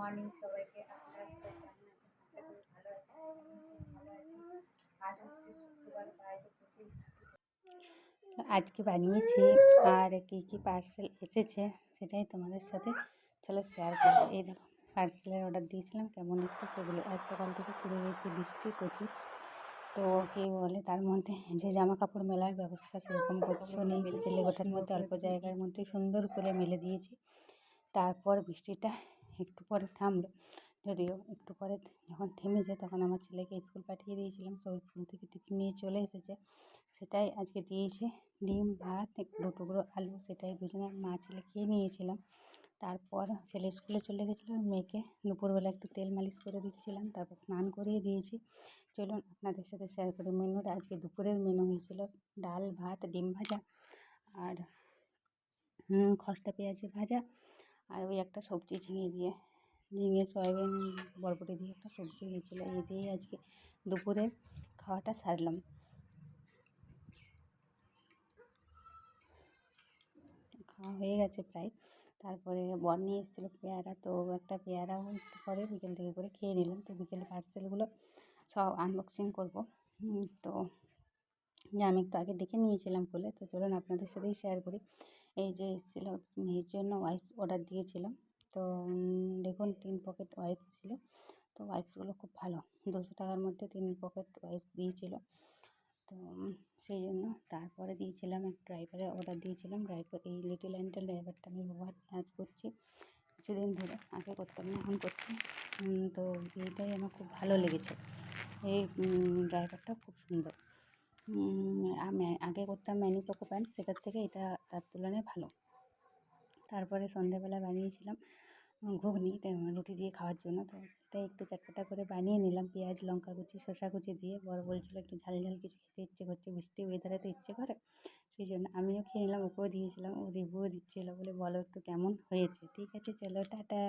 Morning সবাইকে। আপনারা সবাই কেমন আছেন? আশা করি ভালো আছেন। আমিও ভালো আছি। আজ হচ্ছে শুক্রবার, বাইরে প্রচুর বৃষ্টি। আজকে বানিয়েছি আর কী কী পার্সেল এসেছে সেটাই তোমাদের সাথে চলো শেয়ার করবো। এই দেখো পার্সেলের অর্ডার দিয়েছিলাম, কেমন এসছে সেগুলো। আজ সকাল থেকে শুরু হয়েছে বৃষ্টি প্রচুর। তো কী বলে, তার মধ্যে যে জামা কাপড় মেলার ব্যবস্থা সেরকম কিছু নেই, ছেলে গোটার মধ্যে অল্প জায়গার মধ্যে সুন্দর করে মেলে দিয়েছি। তারপর বৃষ্টিটা একটু পরে থামলো, যদিও একটু পরে যখন থেমে যায় তখন আমার ছেলেকে স্কুল পাঠিয়ে দিয়েছিলাম। তো স্কুল থেকে টিফিন নিয়ে চলে এসেছে, সেটাই আজকে দিয়েছে। ডিম, ভাত, একটু টুকরো আলু, সেটাই দুজনে মা ছেলে খেয়ে নিয়েছিলাম। তারপর ছেলে স্কুলে চলে গেছিলো, মেয়েকে দুপুরবেলা একটু তেল মালিশ করে দিচ্ছিলাম, তারপর স্নান করিয়ে দিয়েছি। চলুন আপনাদের সাথে শেয়ার করি মেনুটা। আজকে দুপুরের মেনু হয়েছিল ডাল, ভাত, ডিম ভাজা আর খসটা পেঁয়াজি ভাজা, আর ওই একটা সবজি ঝিঙে সয়াবিন বরবটি দিয়ে একটা সবজি হয়েছিলো। এই দিয়েই আজকে দুপুরের খাওয়াটা সারলাম। খাওয়া হয়ে গেছে প্রায়। তারপরে বর নিয়ে এসেছিলো পেয়ারা, তো একটা পেয়ারাও একটু পরে বিকেল থেকে করে খেয়ে নিলাম। তো বিকেলে পার্সেলগুলো সব আনবক্সিং করবো। তো যে আমি একটু আগে দেখে নিয়েছিলাম বলে, তো চলুন আপনাদের সাথেই শেয়ার করি। এই যে এসেছিলো মেয়ের জন্য ওয়াইপস অর্ডার দিয়েছিলাম। তো দেখুন 3 পকেট ওয়াইপস ছিল। তো ওয়াইপসগুলো খুব ভালো, 200 টাকার মধ্যে 3 পকেট ওয়াইপস দিয়েছিলো। তো সেই জন্য তারপরে দিয়েছিলাম এক ড্রাইপারের অর্ডার দিয়েছিলাম। এই লিটল অ্যান্টেল ড্রাইপারটা আমি ব্যবহার আজ করছি, কিছুদিন ধরে। আগে করতাম না, এখন করছি। তো এইটাই আমার খুব ভালো লেগেছে। এই ড্রাইপারটা খুব সুন্দর। আমি আগে করতাম ম্যানি পোকো প্যান্ট, সেটার থেকে এটা তার তুলনায় ভালো। তারপরে সন্ধ্যেবেলা বানিয়েছিলাম ঘুগনি রুটি দিয়ে খাওয়ার জন্য। তো সেটা একটু চটপটা করে বানিয়ে নিলাম, পেঁয়াজ লঙ্কা কুচি শসা কুচি দিয়ে। বড় বলছিল একটু ঝাল ঝাল কিছু খেতে ইচ্ছে করছে, বৃষ্টি ওয়েদারে তো ইচ্ছে করে। সেই জন্য আমিও খেয়ে নিলাম, ওকেও দিয়েছিলাম। ও রিভিউ দিচ্ছিলো, বলে বলো একটু কেমন হয়েছে। ঠিক আছে, চলো টাটা।